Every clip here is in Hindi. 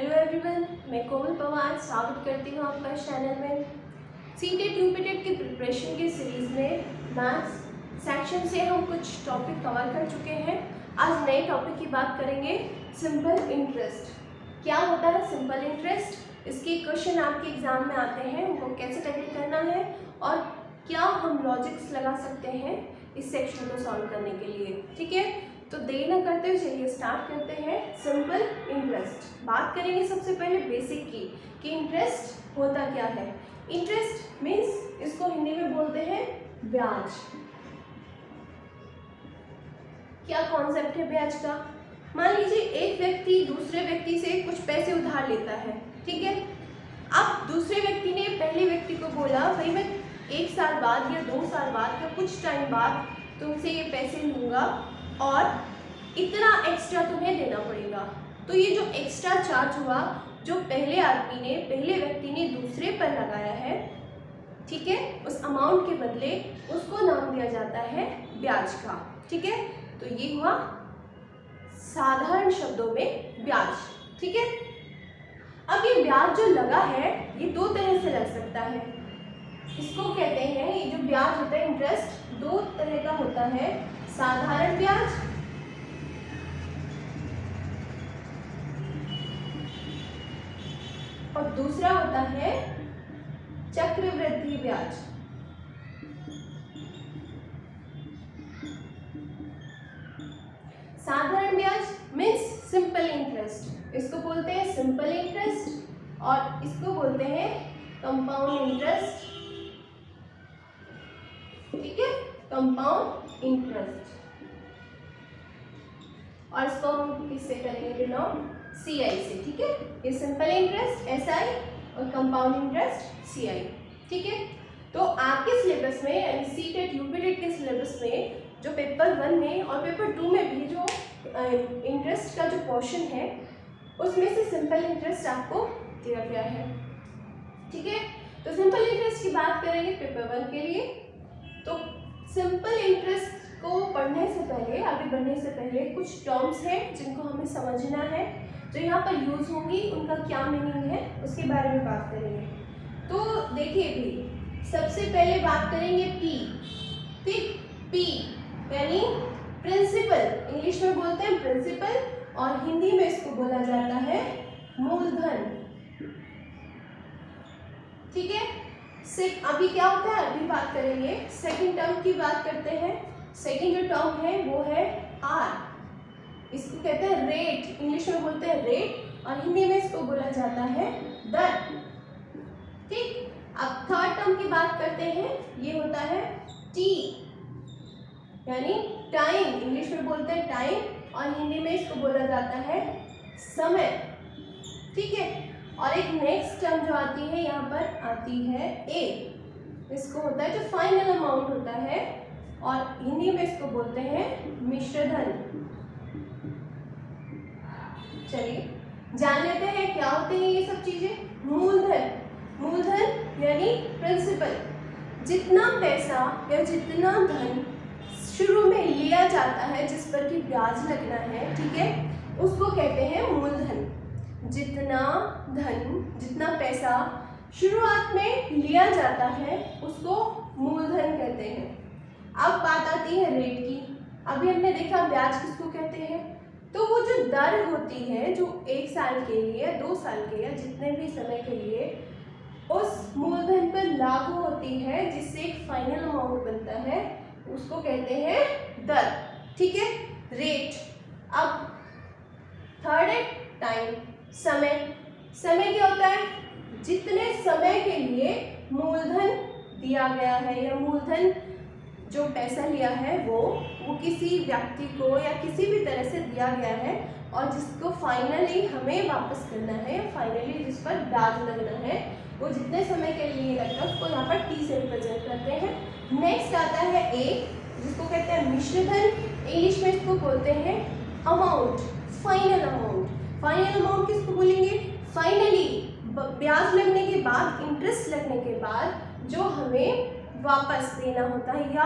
हेलो एवरीवन, मैं कोमल पवार स्वागत करती हूँ आपका इस चैनल में। सीटेट यूपीटेट की प्रिपरेशन की सीरीज़ में मैथ्स सेक्शन से हम कुछ टॉपिक कवर कर चुके हैं। आज नए टॉपिक की बात करेंगे, सिंपल इंटरेस्ट। क्या होता है सिंपल इंटरेस्ट, इसके क्वेश्चन आपके एग्जाम में आते हैं, उनको कैसे टैकल करना है और क्या हम लॉजिक्स लगा सकते हैं इस सेक्शन को सॉल्व करने के लिए। ठीक है, तो देर न करते हुए चलिए स्टार्ट करते हैं। सिंपल इंटरेस्ट बात करेंगे सबसे पहले बेसिक की कि इंटरेस्ट होता क्या है। इंटरेस्ट मीन्स इसको हिंदी में बोलते हैं ब्याज। क्या कॉन्सेप्ट है ब्याज का। मान लीजिए एक व्यक्ति दूसरे व्यक्ति से कुछ पैसे उधार लेता है, ठीक है। अब दूसरे व्यक्ति ने पहले व्यक्ति को बोला, भाई मैं 1 साल बाद या 2 साल बाद या कुछ टाइम बाद तुमसे ये पैसे लूँगा और इतना एक्स्ट्रा तुम्हें देना पड़ेगा। तो ये जो एक्स्ट्रा चार्ज हुआ जो पहले व्यक्ति ने दूसरे पर लगाया है, ठीक है, उस अमाउंट के बदले उसको नाम दिया जाता है ब्याज का। ठीक है, तो ये हुआ साधारण शब्दों में ब्याज। ठीक है, अब ये ब्याज जो लगा है ये 2 तरह से लग सकता है। इसको कहते हैं, ये जो ब्याज होता है इंटरेस्ट 2 तरह का होता है, साधारण ब्याज और दूसरा होता है चक्रवृद्धि ब्याज। साधारण ब्याज मीन्स सिंपल इंटरेस्ट, इसको बोलते हैं सिंपल इंटरेस्ट और इसको बोलते हैं कंपाउंड इंटरेस्ट। ठीक है, कंपाउंड इंटरेस्ट, और इसको हम किससे करेंगे डिनोट, CI से। ठीक है, ये सिंपल इंटरेस्ट SI और कंपाउंड इंटरेस्ट CI। ठीक है, तो आपके सिलेबस में यानी सीटेट यूपीटेट के सिलेबस में जो पेपर 1 में और पेपर 2 में भी जो इंटरेस्ट का जो पोर्शन है उसमें से सिंपल इंटरेस्ट आपको दिया गया है। ठीक है, तो सिंपल इंटरेस्ट की बात करेंगे पेपर 1 के लिए। तो सिंपल इंटरेस्ट को पढ़ने से पहले, आगे बढ़ने से पहले कुछ टर्म्स हैं जिनको हमें समझना है, जो यहाँ पर यूज होंगी उनका क्या मीनिंग है उसके बारे में बात करेंगे। तो देखिए भी सबसे पहले बात करेंगे P। ठीक, P यानी प्रिंसिपल, इंग्लिश में बोलते हैं प्रिंसिपल और हिंदी में इसको बोला जाता है मूलधन। ठीक है, अभी क्या होता है, अभी बात करेंगे सेकंड टर्म की बात करते हैं। सेकंड जो टर्म है वो है R, इसको कहते हैं रेट, इंग्लिश में बोलते हैं रेट और हिंदी में इसको बोला जाता है दर। ठीक, अब थर्ड टर्म की बात करते हैं, ये होता है T यानी टाइम, इंग्लिश में बोलते हैं टाइम और हिंदी में इसको बोला जाता है समय। ठीक है, और एक नेक्स्ट टर्म जो आती है यहाँ पर आती है A, इसको होता है जो फाइनल अमाउंट होता है और हिंदी में इसको बोलते हैं मिश्रधन। चलिए जान लेते हैं क्या होते हैं ये सब चीजें। मूलधन, मूलधन यानी प्रिंसिपल, जितना पैसा या जितना धन शुरू में लिया जाता है जिस पर कि ब्याज लगना है, ठीक है, उसको कहते हैं मूलधन। जितना धन, जितना पैसा शुरुआत में लिया जाता है उसको मूलधन कहते हैं। अब बात आती है रेट की। अभी हमने देखा ब्याज किसको कहते हैं, तो वो जो दर होती है जो 1 साल के लिए, 2 साल के या जितने भी समय के लिए उस मूलधन पर लागू होती है जिससे एक फाइनल अमाउंट बनता है, उसको कहते हैं दर। ठीक है, रेट। अब थर्ड है टाइम, समय। समय क्या होता है, जितने समय के लिए मूलधन दिया गया है या मूलधन जो पैसा लिया है वो किसी व्यक्ति को या किसी भी तरह से दिया गया है और जिसको फाइनली हमें वापस करना है, फाइनली जिस पर ब्याज लगना है, वो जितने समय के लिए लगता है उसको यहाँ पर T से रिप्रेजेंट करते हैं। नेक्स्ट आता है A, जिसको कहते हैं मिश्रधन, इंग्लिश में इसको बोलते हैं amount, final amount. Final amount किसको बोलेंगे, फाइनली ब्याज लगने के बाद, इंटरेस्ट लगने के बाद जो हमें वापस देना होता है या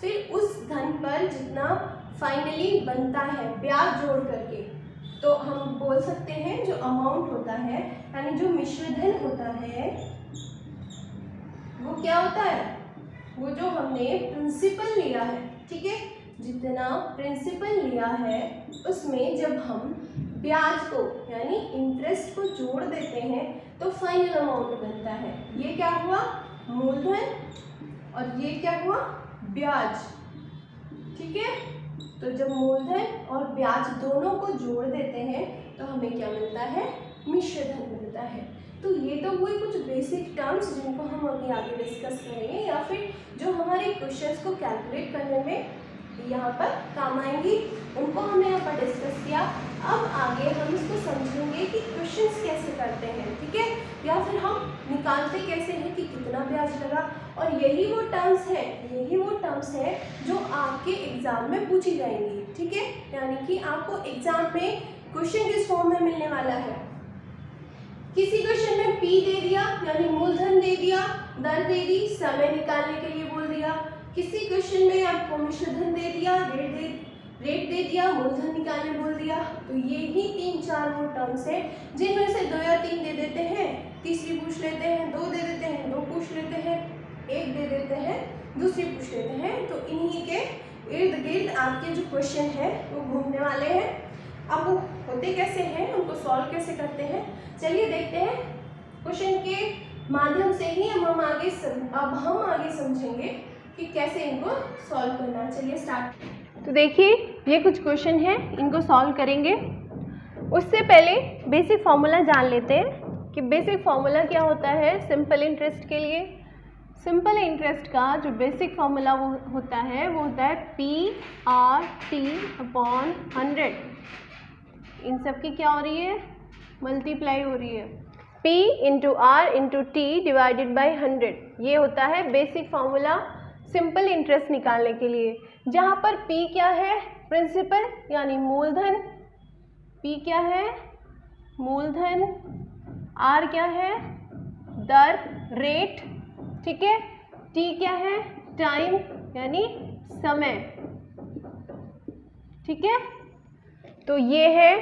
फिर उस धन पर जितना फाइनली बनता है ब्याज जोड़ करके, तो हम बोल सकते हैं जो अमाउंट होता है यानी जो मिश्र धन होता है वो क्या होता है, वो जो हमने प्रिंसिपल लिया है, ठीक है, जितना प्रिंसिपल लिया है उसमें जब हम ब्याज को यानी इंटरेस्ट को जोड़ देते हैं तो फाइनल अमाउंट बनता है। ये क्या हुआ, मूलधन, और ये क्या हुआ, ब्याज, ठीक है। तो जब मूलधन और ब्याज दोनों को जोड़ देते हैं तो हमें क्या मिलता है, मिश्र धन मिलता है। तो ये तो हुए कुछ बेसिक टर्म्स जिनको हम अभी आगे डिस्कस करेंगे या फिर जो हमारे क्वेश्चंस को कैलकुलेट करने में यहाँ पर काम आएंगी, उनको हमने यहाँ पर डिस्कस किया। अब आगे हम इसको समझेंगे कि क्वेश्चंस कैसे करते हैं, ठीक है, या फिर हम निकालते कैसे हैं कि कितना ब्याज लगा। और यही वो टर्म्स है जो आपके एग्जाम में पूछी जाएंगी, ठीक है, यानी कि आपको एग्जाम में क्वेश्चन किस फॉर्म में मिलने वाला है। किसी क्वेश्चन में पी दे दिया यानी मूलधन दे दिया, दर दे दी, समय निकालने के लिए बोल दिया। किसी क्वेश्चन में आपको मिश्र धन दे दिया, रेट दे दिया, मूलधन निकालने बोल दिया। तो ये ही 3-4 वो टर्म्स है जिनमें से 2 या 3 दे देते हैं, तीसरी पूछ लेते हैं, 2 दे देते हैं, 2 पूछ लेते हैं, 1 दे देते हैं, दूसरी पूछ लेते हैं। तो इन्हीं के इर्द गिर्द आपके जो क्वेश्चन है वो घूमने वाले हैं। अब वो होते कैसे हैं, उनको सॉल्व कैसे करते हैं, चलिए देखते हैं। क्वेश्चन के माध्यम से ही अब हम आगे समझेंगे कि कैसे इनको सॉल्व करना। चलिए स्टार्ट। तो देखिए ये कुछ क्वेश्चन हैं, इनको सॉल्व करेंगे। उससे पहले बेसिक फॉर्मूला जान लेते हैं कि बेसिक फॉर्मूला क्या होता है सिंपल इंटरेस्ट के लिए। सिंपल इंटरेस्ट का जो बेसिक फॉर्मूला वो होता है P/T/100। इन सब की क्या हो रही है, मल्टीप्लाई हो रही है। P/R/T डिवाइडेड बाई 100, ये होता है बेसिक फॉर्मूला सिंपल इंटरेस्ट निकालने के लिए। जहाँ पर P क्या है, प्रिंसिपल यानी मूलधन, P क्या है, मूलधन, R क्या है, दर, रेट, ठीक है, T क्या है, टाइम यानी समय, ठीक है। तो ये है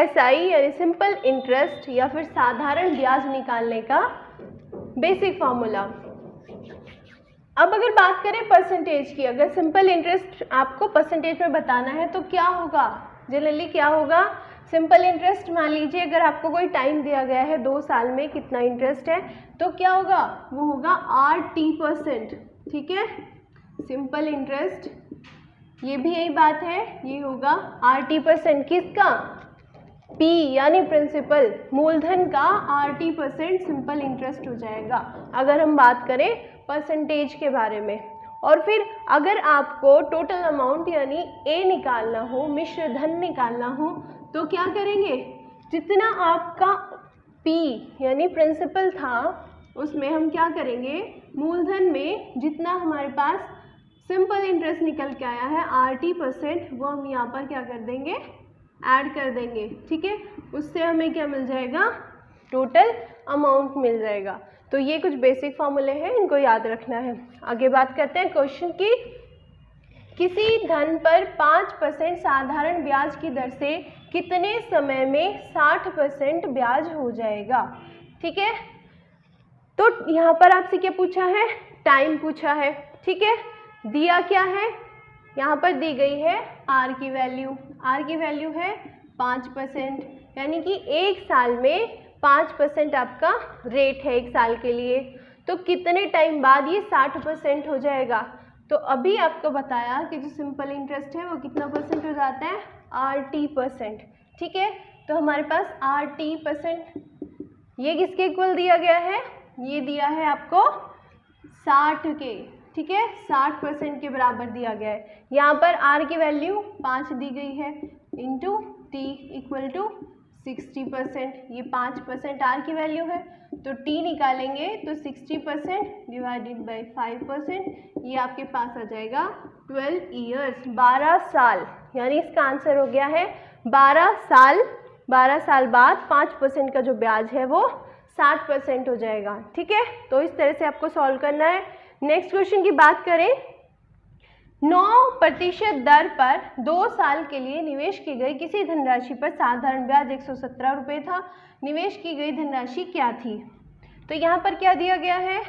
SI यानी सिंपल इंटरेस्ट या फिर साधारण ब्याज निकालने का बेसिक फॉर्मूला। अब अगर बात करें परसेंटेज की, अगर सिंपल इंटरेस्ट आपको परसेंटेज में बताना है तो क्या होगा, जनरली क्या होगा, सिंपल इंटरेस्ट मान लीजिए अगर आपको कोई टाइम दिया गया है 2 साल में कितना इंटरेस्ट है तो क्या होगा, वो होगा RT%, ठीक है। सिंपल इंटरेस्ट, ये भी यही बात है, ये होगा RT%, किसका, P यानी प्रिंसिपल, मूलधन का RT% सिंपल इंटरेस्ट हो जाएगा अगर हम बात करें परसेंटेज के बारे में। और फिर अगर आपको टोटल अमाउंट यानी A निकालना हो, मिश्र धन निकालना हो, तो क्या करेंगे, जितना आपका P यानी प्रिंसिपल था उसमें हम क्या करेंगे, मूलधन में जितना हमारे पास सिंपल इंटरेस्ट निकल के आया है RT%, वो हम यहाँ पर क्या कर देंगे, ऐड कर देंगे, ठीक है। उससे हमें क्या मिल जाएगा, टोटल अमाउंट मिल जाएगा। तो ये कुछ बेसिक फॉर्मूले हैं, इनको याद रखना है। आगे बात करते हैं क्वेश्चन की। किसी धन पर 5% साधारण ब्याज की दर से कितने समय में 60% ब्याज हो जाएगा, ठीक है। तो यहाँ पर आपसे क्या पूछा है, टाइम पूछा है, ठीक है। दिया क्या है, यहाँ पर दी गई है R की वैल्यू है 5%, यानी कि 1 साल में 5% आपका रेट है 1 साल के लिए। तो कितने टाइम बाद ये 60% हो जाएगा। तो अभी आपको बताया कि जो सिंपल इंटरेस्ट है वो कितना परसेंट हो जाता है, RT%, ठीक है। तो हमारे पास RT%, ये किसके इक्वल दिया गया है, ये दिया है आपको 60 के, ठीक है, 60% के बराबर दिया गया है। यहाँ पर R की वैल्यू 5 दी गई है, इंटू T इक्वल टू 60%, ये 5% R की वैल्यू है, तो T निकालेंगे तो 60% डिवाइडेड बाई 5%, ये आपके पास आ जाएगा 12 ईयर्स, 12 साल, यानी इसका आंसर हो गया है 12 साल। 12 साल बाद 5% का जो ब्याज है वो 60% हो जाएगा, ठीक है। तो इस तरह से आपको सॉल्व करना है। नेक्स्ट क्वेश्चन की बात करें, 9% दर पर 2 साल के लिए निवेश की गई किसी धनराशि पर साधारण ब्याज 117 रुपये था। निवेश की गई धनराशि क्या थी? तो यहाँ पर क्या दिया गया है,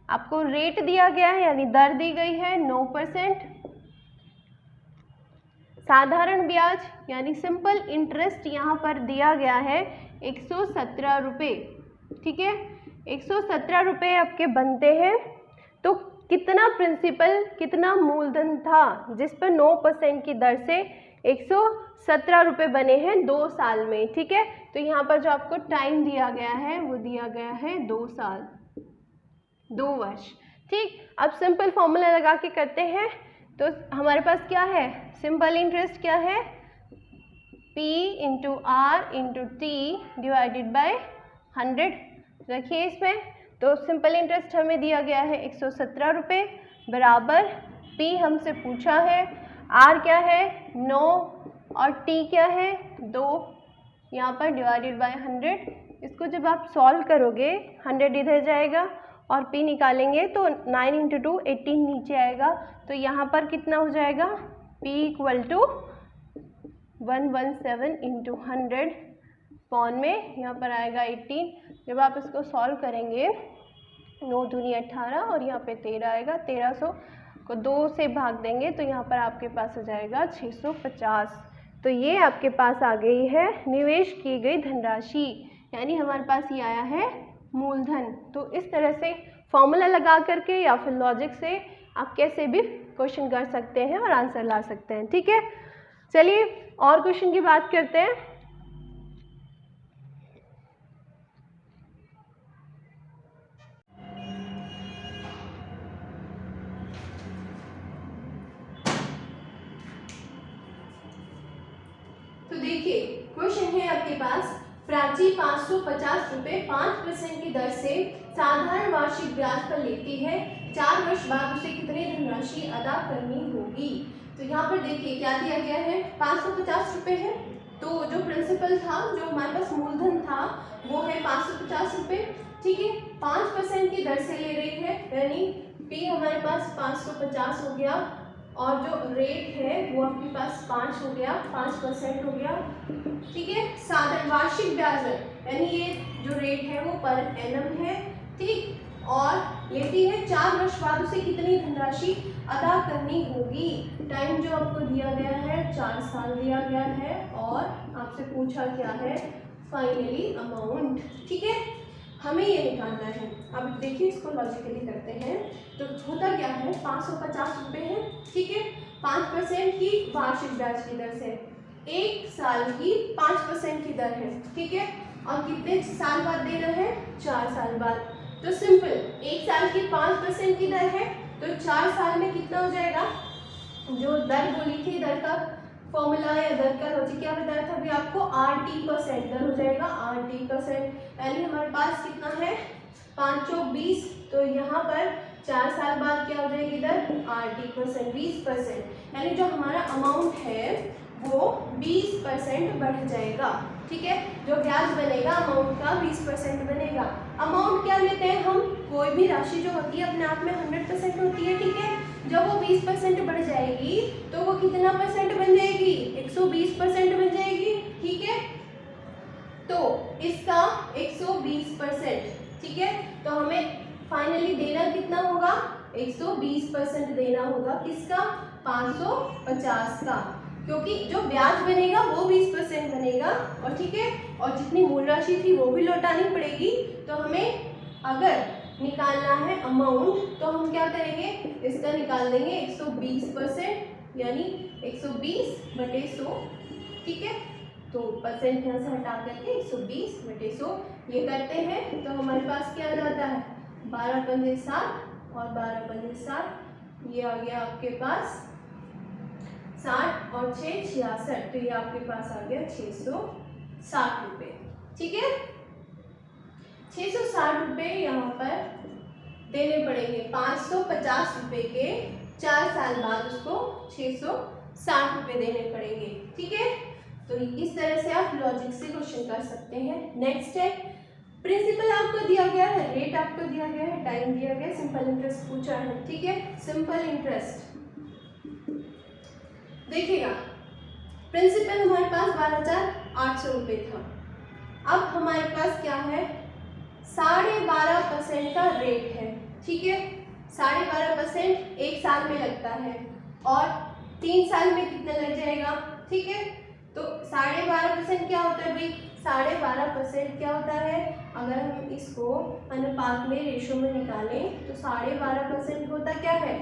आपको रेट दिया गया है यानी दर दी गई है 9%, साधारण ब्याज यानी सिंपल इंटरेस्ट यहाँ पर दिया गया है 117 रुपये। ठीक है, 117 रुपये आपके बनते हैं। तो कितना प्रिंसिपल, कितना मूलधन था जिस पर 9% की दर से 117 रुपये बने हैं 2 साल में। ठीक है, तो यहाँ पर जो आपको टाइम दिया गया है वो दिया गया है 2 साल, 2 वर्ष। ठीक, अब सिंपल फॉर्मूला लगा के करते हैं। तो हमारे पास क्या है, सिंपल इंटरेस्ट क्या है, P into R into T divided by 100 रखिए इसमें। तो सिंपल इंटरेस्ट हमें दिया गया है 117 रुपये बराबर P हमसे पूछा है, R क्या है 9 और T क्या है 2, यहाँ पर डिवाइडेड बाय 100। इसको जब आप सॉल्व करोगे 100 इधर जाएगा और P निकालेंगे तो 9 इंटू 2 18 नीचे आएगा। तो यहाँ पर कितना हो जाएगा, P इक्वल टू 117 इंटू 100 पौन में यहाँ पर आएगा 18। जब आप इसको सॉल्व करेंगे 9 दूनी 18 और यहाँ पे 13 आएगा, 1300 को 2 से भाग देंगे तो यहाँ पर आपके पास आ जाएगा 650। तो ये आपके पास आ गई है निवेश की गई धनराशि, यानी हमारे पास ये आया है मूलधन। तो इस तरह से फॉर्मूला लगा करके या फिर लॉजिक से आप कैसे भी क्वेश्चन कर सकते हैं और आंसर ला सकते हैं। ठीक है, चलिए और क्वेश्चन की बात करते हैं। तो देखिए क्वेश्चन है आपके पास, प्राची 550 रुपये 5% की दर से साधारण वार्षिक ब्याज पर लेती है, 4 वर्ष बाद उसे कितनी धनराशि अदा करनी होगी। तो यहाँ पर देखिए क्या दिया गया है, 550 रुपये है। तो जो प्रिंसिपल था, जो हमारे पास मूलधन था वो है 550 रुपये। ठीक है, 5% की दर से ले रही है, यानी P हमारे पास 550 हो गया और जो रेट है वो आपके पास 5 हो गया, 5% हो गया। ठीक है, साधारण वार्षिक ब्याज है यानी ये जो रेट है वो पर एनम है। ठीक, और लेती है 4 वर्ष बाद उसे कितनी धनराशि अदा करनी होगी। टाइम जो आपको दिया गया है 4 साल दिया गया है और आपसे पूछा क्या है, फाइनली अमाउंट। ठीक है, हमें ये निकालना है। अब देखिए इसको लॉजिकली करते हैं। तो होता क्या है, 550 रुपये है। ठीक है, 5% की वार्षिक ब्याज की दर से 1 साल की 5% की दर है। ठीक है, और कितने साल बाद देना है, 4 साल बाद। तो सिंपल, 1 साल की 5% की दर है तो 4 साल में कितना हो जाएगा, जो दर बोली थी, दर का फॉर्मूला या दर का लॉजिक क्या बताया था अभी आपको, RT% दर हो जाएगा RT%। यानी हमारे पास कितना है 5 चौक 20, तो यहाँ पर 4 साल बाद क्या हो जाएगी दर, RT% 20%। यानी जो हमारा अमाउंट है वो 20% बढ़ जाएगा। ठीक है, जो ब्याज बनेगा अमाउंट का 20% बनेगा। अमाउंट क्या लेते हैं हम, कोई भी राशि जो होती है अपने आप में 100% होती है। ठीक है, जब वो 20% बढ़ जाएगी तो वो कितना परसेंट बन जाएगी, 120% बन जाएगी। ठीक है, तो इसका 120%। ठीक है, तो हमें फाइनली देना कितना होगा, 120% देना होगा। किसका, 550 का, क्योंकि जो ब्याज बनेगा वो 20% बनेगा। और ठीक है, और जितनी मूल राशि थी वो भी लौटानी पड़ेगी। तो हमें अगर निकालना है अमाउंट तो हम क्या करेंगे, इसका निकाल देंगे 120%, यानी 120/100। ठीक है, तो परसेंट यहाँ से हटा करके 120/100 ये करते हैं तो हमारे पास क्या आ जाता है, 12 पंजे 7 और 12 पंजे 7, ये आ गया आपके पास 60 और 6 66, तो ये आपके पास आ गया 660 रुपये। ठीक है, 660 रुपये यहाँ पर देने पड़ेंगे। 550 रुपये के 4 साल बाद उसको 660 रुपये देने पड़ेंगे। ठीक है, तो इस तरह से आप लॉजिक से क्वेश्चन कर सकते हैं। नेक्स्ट है, प्रिंसिपल आपको दिया गया है, रेट आपको दिया गया है, टाइम दिया गया है, सिंपल इंटरेस्ट पूछा है। ठीक है, सिंपल इंटरेस्ट देखिएगा, प्रिंसिपल हमारे पास 12,800 रुपये था। अब हमारे पास क्या है, 12.5% का रेट है, ठीक है। 12.5% एक साल में लगता है और 3 साल में कितना लग जाएगा, ठीक है। तो 12.5% क्या होता है भाई, 12.5% क्या होता है, अगर हम इसको अनुपात में रेशो में निकालें तो 12.5% होता क्या है,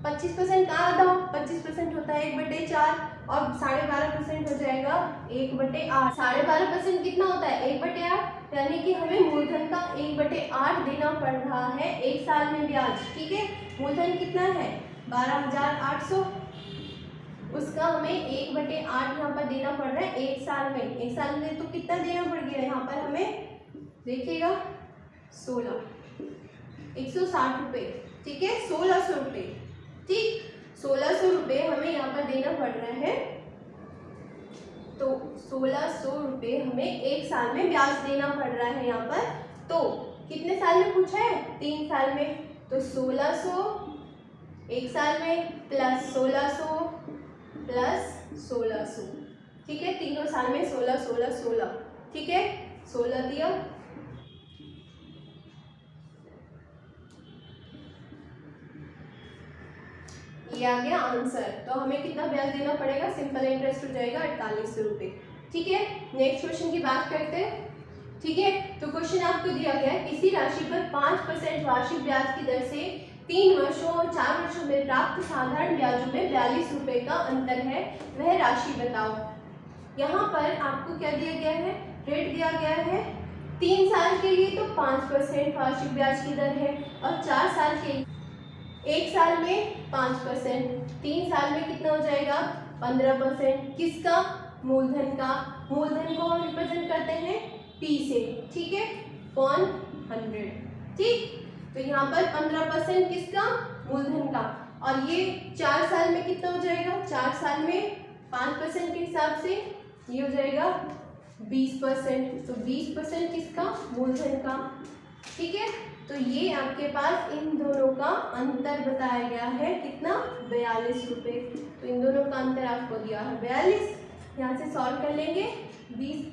25% का आधा, 25% होता है 1/4 और 12.5% हो जाएगा 1/8। 12.5% कितना होता है, 1/8, यानी कि हमें मूलधन का 1/8 देना पड़ रहा है एक साल में ब्याज, ठीक है। मूलधन कितना है 12,800, उसका हमें 1/8 यहाँ पर देना पड़ रहा है एक साल में। एक साल में तो कितना देना पड़ गया यहाँ पर हमें, देखिएगा 160 रुपये, ठीक है, 1600 रुपये, ठीक, 1600 रुपये हमें यहाँ पर देना पड़ रहा है। तो 1600 रुपये हमें एक साल में ब्याज देना पड़ रहा है यहाँ पर। तो कितने साल में पूछा है, 3 साल में, तो 1600 एक साल में प्लस 1600 प्लस 1600, ठीक है, तीनों साल में 16 16 16, ठीक है, 16 दिया। ये आ गया आंसर। तो हमें कितना ब्याज देना पड़ेगा, सिंपल इंटरेस्ट हो जाएगा 4800 रुपये, ठीक है। नेक्स्ट क्वेश्चन की बात करते हैं, ठीक है। तो क्वेश्चन आपको दिया गया है, किसी राशि पर 5% वार्षिक ब्याज की दर से 3 वर्षों और 4 वर्षों में प्राप्त साधारण ब्याजों में 42 रुपये का अंतर है, वह राशि बताओ। यहाँ पर आपको क्या दिया गया है, रेट दिया गया है। 3 साल के लिए तो 5% वार्षिक ब्याज की दर है और 4 साल के लिए, एक साल में 5%, 3 साल में कितना हो जाएगा 15%। किसका, मूलधन का। मूलधन को हम रिप्रेजेंट करते हैं P से, ठीक है, अपॉन 100, ठीक। तो यहाँ पर 15% किसका, मूलधन का, और ये 4 साल में कितना हो जाएगा, 4 साल में 5% के हिसाब से ये हो जाएगा 20%। तो 20% किसका, मूलधन का, ठीक है। तो ये आपके पास इन दोनों का अंतर बताया गया है, कितना, 42 रुपये। तो इन दोनों का अंतर आपको दिया है 42। यहाँ से सॉल्व कर लेंगे, 20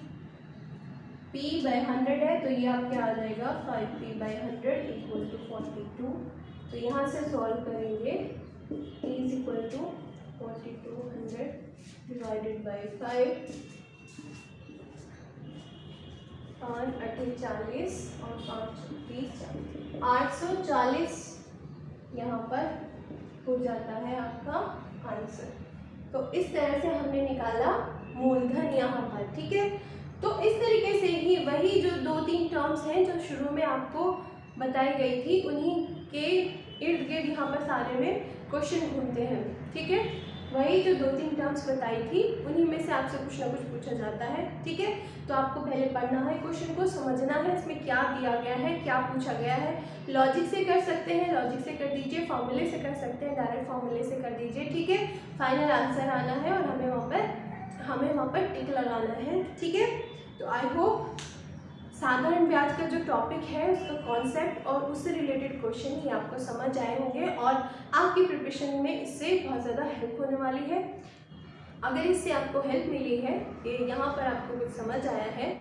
P/100 है, तो ये आपके आ जाएगा 5P/100 इक्वल टू 42। तो यहाँ से सॉल्व करेंगे, P is equal to 4200 divided by 5, 5 8 40 और 5 30 840 यहाँ पर हो जाता है आपका आंसर। तो इस तरह से हमने निकाला मूलधन यहाँ पर, ठीक है। तो इस तरीके से ही वही जो 2-3 टर्म्स हैं जो शुरू में आपको बताई गई थी, उन्हीं के इर्द गिर्द यहाँ पर सारे में क्वेश्चन घूमते हैं, ठीक है। वही जो 2-3 टर्म्स बताई थी, उन्हीं में से आपसे कुछ ना कुछ पूछा जाता है, ठीक है। तो आपको पहले पढ़ना है, क्वेश्चन को समझना है, इसमें क्या दिया गया है, क्या पूछा गया है। लॉजिक से कर सकते हैं, लॉजिक से कर दीजिए, फॉर्मूले से कर सकते हैं, डायरेक्ट फॉर्मूले से कर दीजिए, ठीक है। फाइनल आंसर आना है और हमें वहाँ पर टिक लगाना है, ठीक है। तो आई होप साधारण ब्याज का जो टॉपिक है उसका कॉन्सेप्ट और उससे रिलेटेड क्वेश्चन ही आपको समझ आए होंगे और आपकी प्रिपरेशन में इससे बहुत ज़्यादा हेल्प होने वाली है। अगर इससे आपको हेल्प मिली है, ये यहाँ पर आपको कुछ समझ आया है,